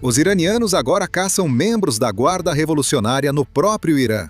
Os iranianos agora caçam membros da Guarda Revolucionária no próprio Irã.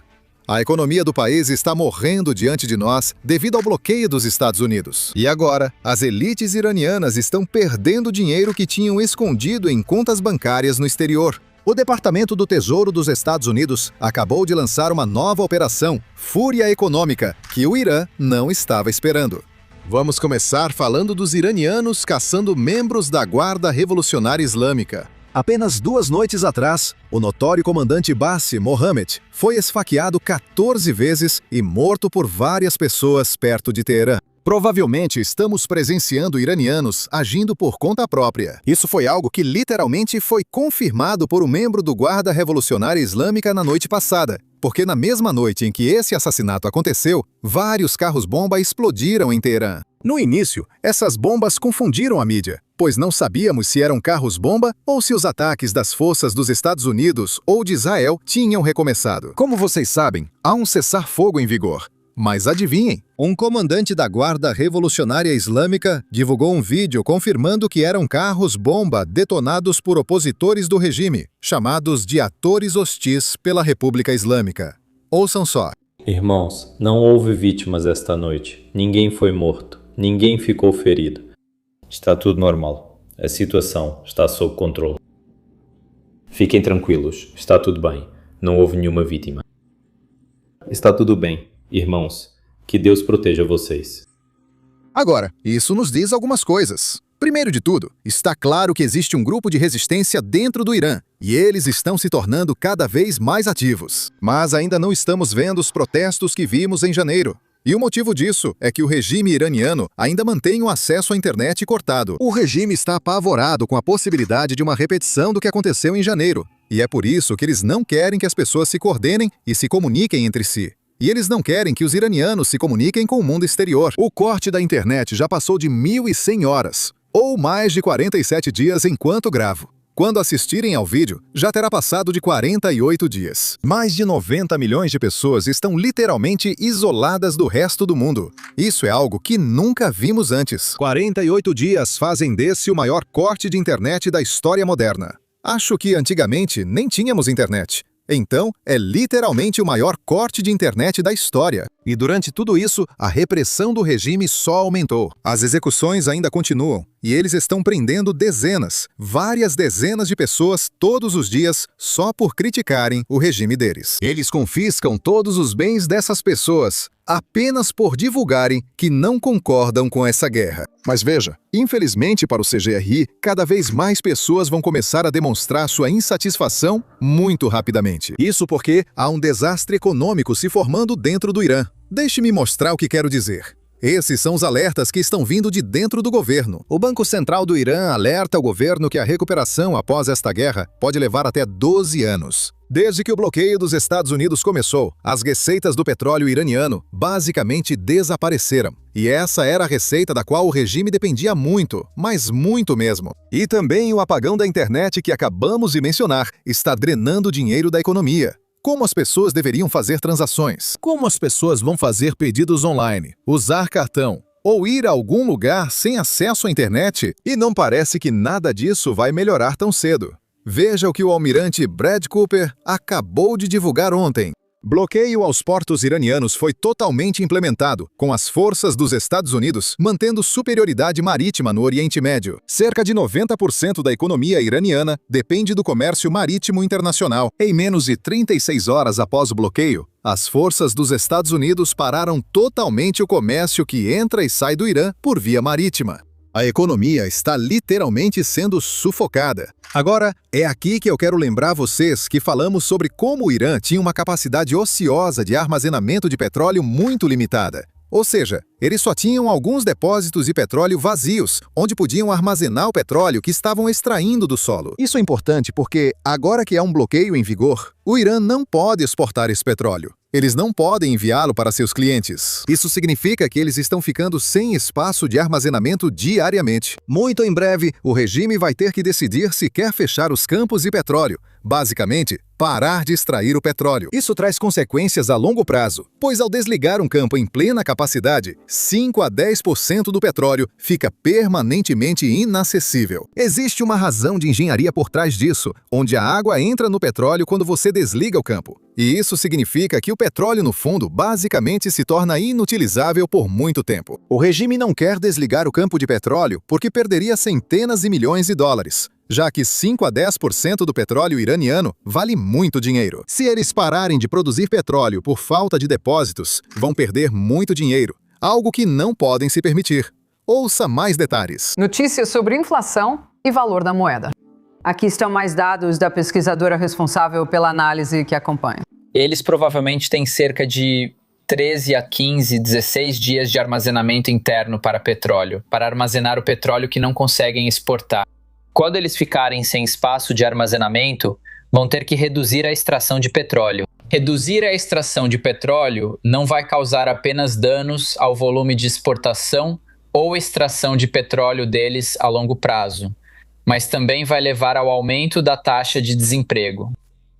A economia do país está morrendo diante de nós devido ao bloqueio dos Estados Unidos. E agora, as elites iranianas estão perdendo dinheiro que tinham escondido em contas bancárias no exterior. O Departamento do Tesouro dos Estados Unidos acabou de lançar uma nova operação, Fúria Econômica, que o Irã não estava esperando. Vamos começar falando dos iranianos caçando membros da Guarda Revolucionária Islâmica. Apenas 2 noites atrás, o notório comandante Bassem Mohammed foi esfaqueado 14 vezes e morto por várias pessoas perto de Teherã. Provavelmente estamos presenciando iranianos agindo por conta própria. Isso foi algo que literalmente foi confirmado por um membro do Guarda Revolucionária Islâmica na noite passada, porque na mesma noite em que esse assassinato aconteceu, vários carros-bomba explodiram em Teherã. No início, essas bombas confundiram a mídia, pois não sabíamos se eram carros-bomba ou se os ataques das forças dos Estados Unidos ou de Israel tinham recomeçado. Como vocês sabem, há um cessar-fogo em vigor. Mas adivinhem, um comandante da Guarda Revolucionária Islâmica divulgou um vídeo confirmando que eram carros-bomba detonados por opositores do regime, chamados de atores hostis pela República Islâmica. Ouçam só. Irmãos, não houve vítimas esta noite. Ninguém foi morto. Ninguém ficou ferido. Está tudo normal. A situação está sob controle. Fiquem tranquilos. Está tudo bem. Não houve nenhuma vítima. Está tudo bem. Irmãos, que Deus proteja vocês. Agora, isso nos diz algumas coisas. Primeiro de tudo, está claro que existe um grupo de resistência dentro do Irã, e eles estão se tornando cada vez mais ativos. Mas ainda não estamos vendo os protestos que vimos em janeiro. E o motivo disso é que o regime iraniano ainda mantém o acesso à internet cortado. O regime está apavorado com a possibilidade de uma repetição do que aconteceu em janeiro. E é por isso que eles não querem que as pessoas se coordenem e se comuniquem entre si. E eles não querem que os iranianos se comuniquem com o mundo exterior. O corte da internet já passou de 1.100 horas, ou mais de 47 dias enquanto gravo. Quando assistirem ao vídeo, já terá passado de 48 dias. Mais de 90 milhões de pessoas estão literalmente isoladas do resto do mundo. Isso é algo que nunca vimos antes. 48 dias fazem desse o maior corte de internet da história moderna. Acho que antigamente nem tínhamos internet. Então, é literalmente o maior corte de internet da história. E durante tudo isso, a repressão do regime só aumentou. As execuções ainda continuam, e eles estão prendendo várias dezenas de pessoas todos os dias só por criticarem o regime deles. Eles confiscam todos os bens dessas pessoas, apenas por divulgarem que não concordam com essa guerra. Mas veja, infelizmente para o CGRI, cada vez mais pessoas vão começar a demonstrar sua insatisfação muito rapidamente. Isso porque há um desastre econômico se formando dentro do Irã. Deixe-me mostrar o que quero dizer. Esses são os alertas que estão vindo de dentro do governo. O Banco Central do Irã alerta o governo que a recuperação após esta guerra pode levar até 12 anos. Desde que o bloqueio dos Estados Unidos começou, as receitas do petróleo iraniano basicamente desapareceram. E essa era a receita da qual o regime dependia muito, mas muito mesmo. E também o apagão da internet que acabamos de mencionar está drenando dinheiro da economia. Como as pessoas deveriam fazer transações? Como as pessoas vão fazer pedidos online, usar cartão ou ir a algum lugar sem acesso à internet? E não parece que nada disso vai melhorar tão cedo. Veja o que o almirante Brad Cooper acabou de divulgar ontem. Bloqueio aos portos iranianos foi totalmente implementado, com as forças dos Estados Unidos mantendo superioridade marítima no Oriente Médio. Cerca de 90% da economia iraniana depende do comércio marítimo internacional. Em menos de 36 horas após o bloqueio, as forças dos Estados Unidos pararam totalmente o comércio que entra e sai do Irã por via marítima. A economia está literalmente sendo sufocada. Agora, é aqui que eu quero lembrar vocês que falamos sobre como o Irã tinha uma capacidade ociosa de armazenamento de petróleo muito limitada. Ou seja, eles só tinham alguns depósitos de petróleo vazios, onde podiam armazenar o petróleo que estavam extraindo do solo. Isso é importante porque, agora que há um bloqueio em vigor, o Irã não pode exportar esse petróleo. Eles não podem enviá-lo para seus clientes. Isso significa que eles estão ficando sem espaço de armazenamento diariamente. Muito em breve, o regime vai ter que decidir se quer fechar os campos de petróleo. Basicamente, parar de extrair o petróleo. Isso traz consequências a longo prazo, pois ao desligar um campo em plena capacidade, 5 a 10% do petróleo fica permanentemente inacessível. Existe uma razão de engenharia por trás disso, onde a água entra no petróleo quando você desliga o campo. E isso significa que o petróleo no fundo basicamente se torna inutilizável por muito tempo. O regime não quer desligar o campo de petróleo porque perderia centenas de milhões de dólares, já que 5 a 10% do petróleo iraniano vale muito dinheiro. Se eles pararem de produzir petróleo por falta de depósitos, vão perder muito dinheiro, algo que não podem se permitir. Ouça mais detalhes. Notícias sobre inflação e valor da moeda. Aqui estão mais dados da pesquisadora responsável pela análise que acompanha. Eles provavelmente têm cerca de 13 a 15, 16 dias de armazenamento interno para petróleo, para armazenar o petróleo que não conseguem exportar. Quando eles ficarem sem espaço de armazenamento, vão ter que reduzir a extração de petróleo. Reduzir a extração de petróleo não vai causar apenas danos ao volume de exportação ou extração de petróleo deles a longo prazo, mas também vai levar ao aumento da taxa de desemprego.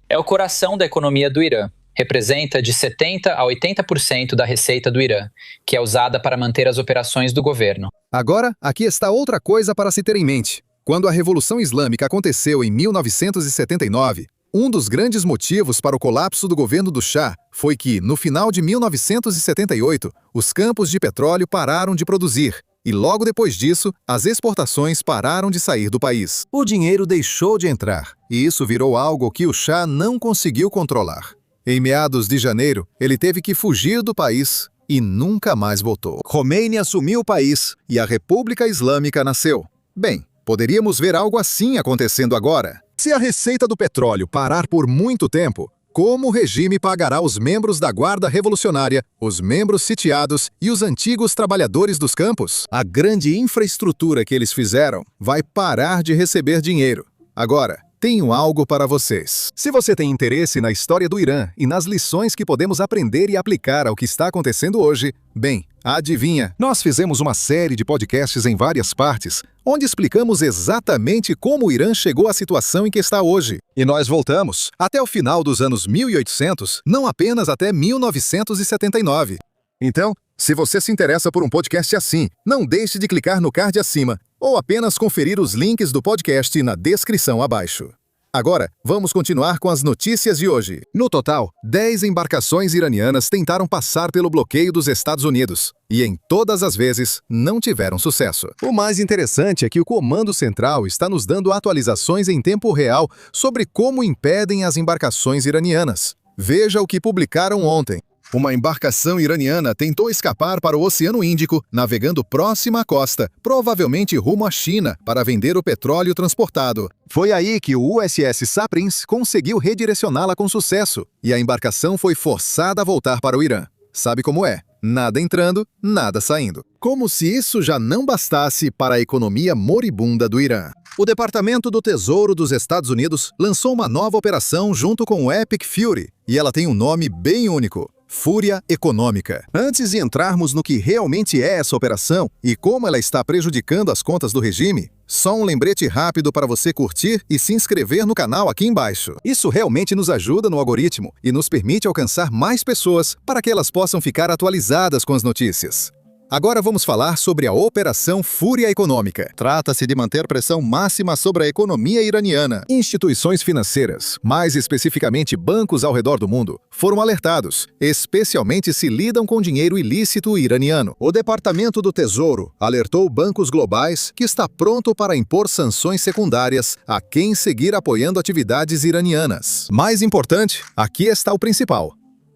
É o coração da economia do Irã. Representa de 70% a 80% da receita do Irã, que é usada para manter as operações do governo. Agora, aqui está outra coisa para se ter em mente. Quando a Revolução Islâmica aconteceu em 1979, um dos grandes motivos para o colapso do governo do Shah foi que, no final de 1978, os campos de petróleo pararam de produzir, e logo depois disso, as exportações pararam de sair do país. O dinheiro deixou de entrar, e isso virou algo que o Shah não conseguiu controlar. Em meados de janeiro, ele teve que fugir do país e nunca mais voltou. Khomeini assumiu o país e a República Islâmica nasceu. Bem, poderíamos ver algo assim acontecendo agora. Se a receita do petróleo parar por muito tempo, como o regime pagará os membros da Guarda Revolucionária, os membros sitiados e os antigos trabalhadores dos campos? A grande infraestrutura que eles fizeram vai parar de receber dinheiro. Agora, tenho algo para vocês. Se você tem interesse na história do Irã e nas lições que podemos aprender e aplicar ao que está acontecendo hoje, bem, adivinha, nós fizemos uma série de podcasts em várias partes, onde explicamos exatamente como o Irã chegou à situação em que está hoje. E nós voltamos até o final dos anos 1800, não apenas até 1979. Então, se você se interessa por um podcast assim, não deixe de clicar no card acima ou apenas conferir os links do podcast na descrição abaixo. Agora, vamos continuar com as notícias de hoje. No total, 10 embarcações iranianas tentaram passar pelo bloqueio dos Estados Unidos e, em todas as vezes, não tiveram sucesso. O mais interessante é que o Comando Central está nos dando atualizações em tempo real sobre como impedem as embarcações iranianas. Veja o que publicaram ontem. Uma embarcação iraniana tentou escapar para o Oceano Índico, navegando próxima à costa, provavelmente rumo à China, para vender o petróleo transportado. Foi aí que o USS Saprins conseguiu redirecioná-la com sucesso, e a embarcação foi forçada a voltar para o Irã. Sabe como é? Nada entrando, nada saindo. Como se isso já não bastasse para a economia moribunda do Irã. O Departamento do Tesouro dos Estados Unidos lançou uma nova operação junto com o Epic Fury, e ela tem um nome bem único: Fúria Econômica. Antes de entrarmos no que realmente é essa operação e como ela está prejudicando as contas do regime, só um lembrete rápido para você curtir e se inscrever no canal aqui embaixo. Isso realmente nos ajuda no algoritmo e nos permite alcançar mais pessoas para que elas possam ficar atualizadas com as notícias. Agora vamos falar sobre a Operação Fúria Econômica. Trata-se de manter pressão máxima sobre a economia iraniana. Instituições financeiras, mais especificamente bancos ao redor do mundo, foram alertados, especialmente se lidam com dinheiro ilícito iraniano. O Departamento do Tesouro alertou bancos globais que está pronto para impor sanções secundárias a quem seguir apoiando atividades iranianas. Mais importante, aqui está o principal: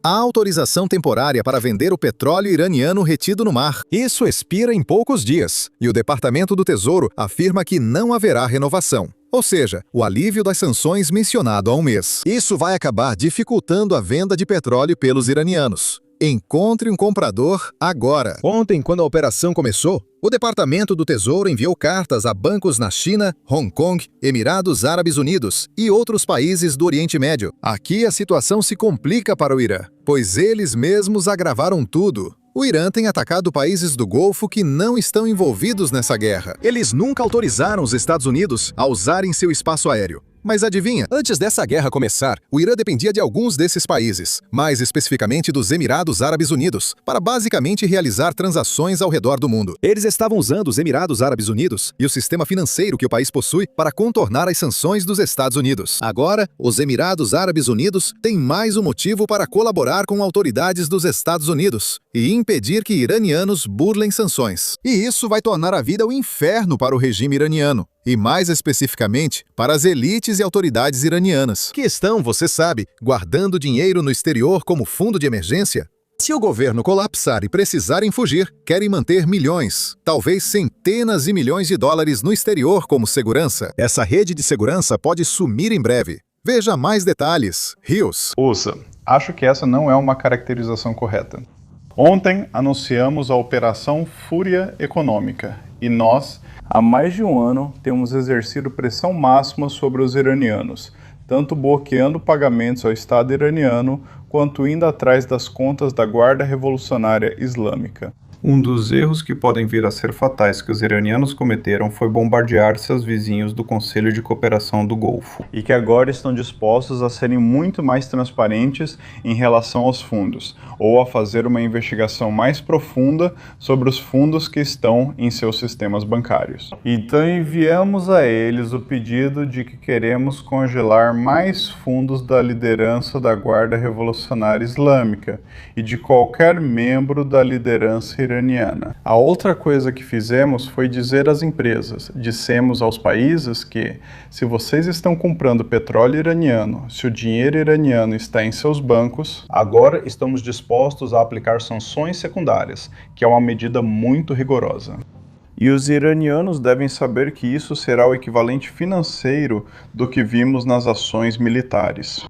a autorização temporária para vender o petróleo iraniano retido no mar. Isso expira em poucos dias, e o Departamento do Tesouro afirma que não haverá renovação. Ou seja, o alívio das sanções mencionado há um mês. Isso vai acabar dificultando a venda de petróleo pelos iranianos. Encontre um comprador agora. Ontem, quando a operação começou, o Departamento do Tesouro enviou cartas a bancos na China, Hong Kong, Emirados Árabes Unidos e outros países do Oriente Médio. Aqui a situação se complica para o Irã, pois eles mesmos agravaram tudo. O Irã tem atacado países do Golfo que não estão envolvidos nessa guerra. Eles nunca autorizaram os Estados Unidos a usarem seu espaço aéreo. Mas adivinha, antes dessa guerra começar, o Irã dependia de alguns desses países, mais especificamente dos Emirados Árabes Unidos, para basicamente realizar transações ao redor do mundo. Eles estavam usando os Emirados Árabes Unidos e o sistema financeiro que o país possui para contornar as sanções dos Estados Unidos. Agora, os Emirados Árabes Unidos têm mais um motivo para colaborar com autoridades dos Estados Unidos e impedir que iranianos burlem sanções. E isso vai tornar a vida um inferno para o regime iraniano. E mais especificamente, para as elites e autoridades iranianas, que estão, você sabe, guardando dinheiro no exterior como fundo de emergência. Se o governo colapsar e precisarem fugir, querem manter milhões, talvez centenas de milhões de dólares no exterior como segurança. Essa rede de segurança pode sumir em breve. Veja mais detalhes. Rios. Ouça, acho que essa não é uma caracterização correta. Ontem anunciamos a Operação Fúria Econômica e nós, há mais de um ano, temos exercido pressão máxima sobre os iranianos, tanto bloqueando pagamentos ao Estado iraniano, quanto indo atrás das contas da Guarda Revolucionária Islâmica. Um dos erros que podem vir a ser fatais que os iranianos cometeram foi bombardear seus vizinhos do Conselho de Cooperação do Golfo, e que agora estão dispostos a serem muito mais transparentes em relação aos fundos, ou a fazer uma investigação mais profunda sobre os fundos que estão em seus sistemas bancários. Então enviamos a eles o pedido de que queremos congelar mais fundos da liderança da Guarda Revolucionária Islâmica e de qualquer membro da liderança iraniana. A outra coisa que fizemos foi dizer às empresas, dissemos aos países que, se vocês estão comprando petróleo iraniano, se o dinheiro iraniano está em seus bancos, agora estamos dispostos a aplicar sanções secundárias, que é uma medida muito rigorosa. E os iranianos devem saber que isso será o equivalente financeiro do que vimos nas ações militares.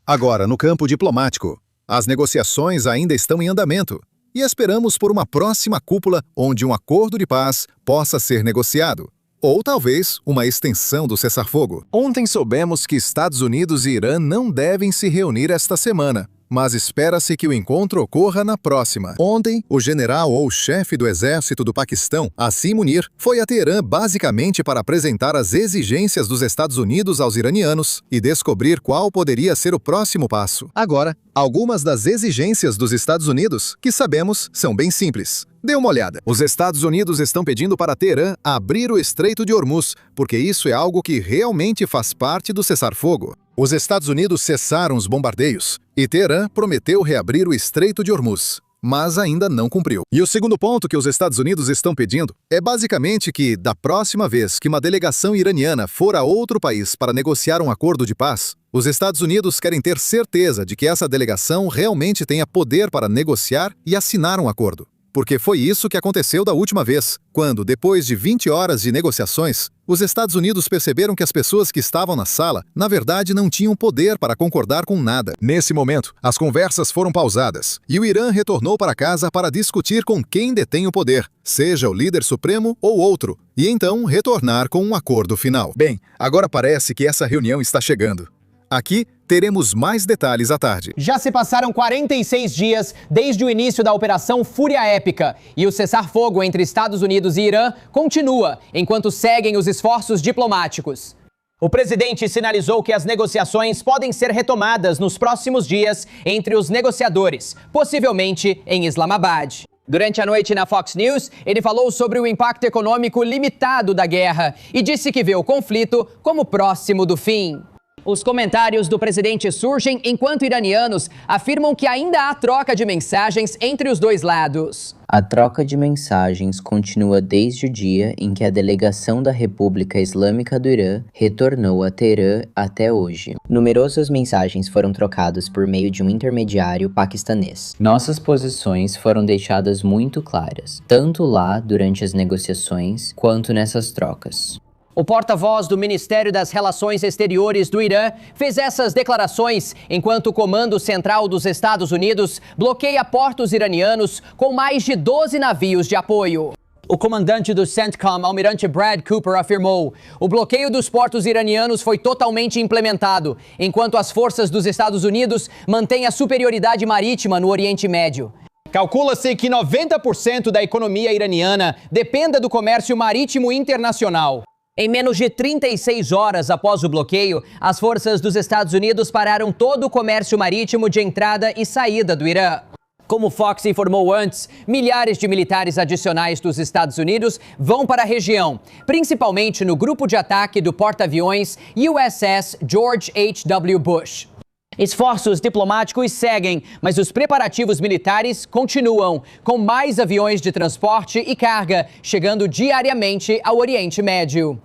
Agora, no campo diplomático, as negociações ainda estão em andamento. E esperamos por uma próxima cúpula onde um acordo de paz possa ser negociado. Ou talvez uma extensão do cessar-fogo. Ontem soubemos que Estados Unidos e Irã não devem se reunir esta semana, mas espera-se que o encontro ocorra na próxima. Ontem, o general ou chefe do exército do Paquistão, Asim Munir, foi a Teherã basicamente para apresentar as exigências dos Estados Unidos aos iranianos e descobrir qual poderia ser o próximo passo. Agora, algumas das exigências dos Estados Unidos, que sabemos, são bem simples. Dê uma olhada. Os Estados Unidos estão pedindo para Teherã abrir o Estreito de Hormuz, porque isso é algo que realmente faz parte do cessar-fogo. Os Estados Unidos cessaram os bombardeios e Teherã prometeu reabrir o Estreito de Hormuz, mas ainda não cumpriu. E o segundo ponto que os Estados Unidos estão pedindo é basicamente que, da próxima vez que uma delegação iraniana for a outro país para negociar um acordo de paz, os Estados Unidos querem ter certeza de que essa delegação realmente tenha poder para negociar e assinar um acordo. Porque foi isso que aconteceu da última vez, quando, depois de 20 horas de negociações, os Estados Unidos perceberam que as pessoas que estavam na sala, na verdade, não tinham poder para concordar com nada. Nesse momento, as conversas foram pausadas e o Irã retornou para casa para discutir com quem detém o poder, seja o líder supremo ou outro, e então retornar com um acordo final. Bem, agora parece que essa reunião está chegando. Aqui, teremos mais detalhes à tarde. Já se passaram 46 dias desde o início da Operação Fúria Épica e o cessar-fogo entre Estados Unidos e Irã continua, enquanto seguem os esforços diplomáticos. O presidente sinalizou que as negociações podem ser retomadas nos próximos dias entre os negociadores, possivelmente em Islamabad. Durante a noite na Fox News, ele falou sobre o impacto econômico limitado da guerra e disse que vê o conflito como próximo do fim. Os comentários do presidente surgem enquanto iranianos afirmam que ainda há troca de mensagens entre os dois lados. A troca de mensagens continua desde o dia em que a delegação da República Islâmica do Irã retornou a Teherã até hoje. Numerosas mensagens foram trocadas por meio de um intermediário paquistanês. Nossas posições foram deixadas muito claras, tanto lá durante as negociações, quanto nessas trocas. O porta-voz do Ministério das Relações Exteriores do Irã fez essas declarações enquanto o Comando Central dos Estados Unidos bloqueia portos iranianos com mais de 12 navios de apoio. O comandante do CENTCOM, almirante Brad Cooper, afirmou: o bloqueio dos portos iranianos foi totalmente implementado, enquanto as forças dos Estados Unidos mantêm a superioridade marítima no Oriente Médio. Calcula-se que 90% da economia iraniana dependa do comércio marítimo internacional. Em menos de 36 horas após o bloqueio, as forças dos Estados Unidos pararam todo o comércio marítimo de entrada e saída do Irã. Como Fox informou antes, milhares de militares adicionais dos Estados Unidos vão para a região, principalmente no grupo de ataque do porta-aviões USS George H.W. Bush. Esforços diplomáticos seguem, mas os preparativos militares continuam, com mais aviões de transporte e carga chegando diariamente ao Oriente Médio.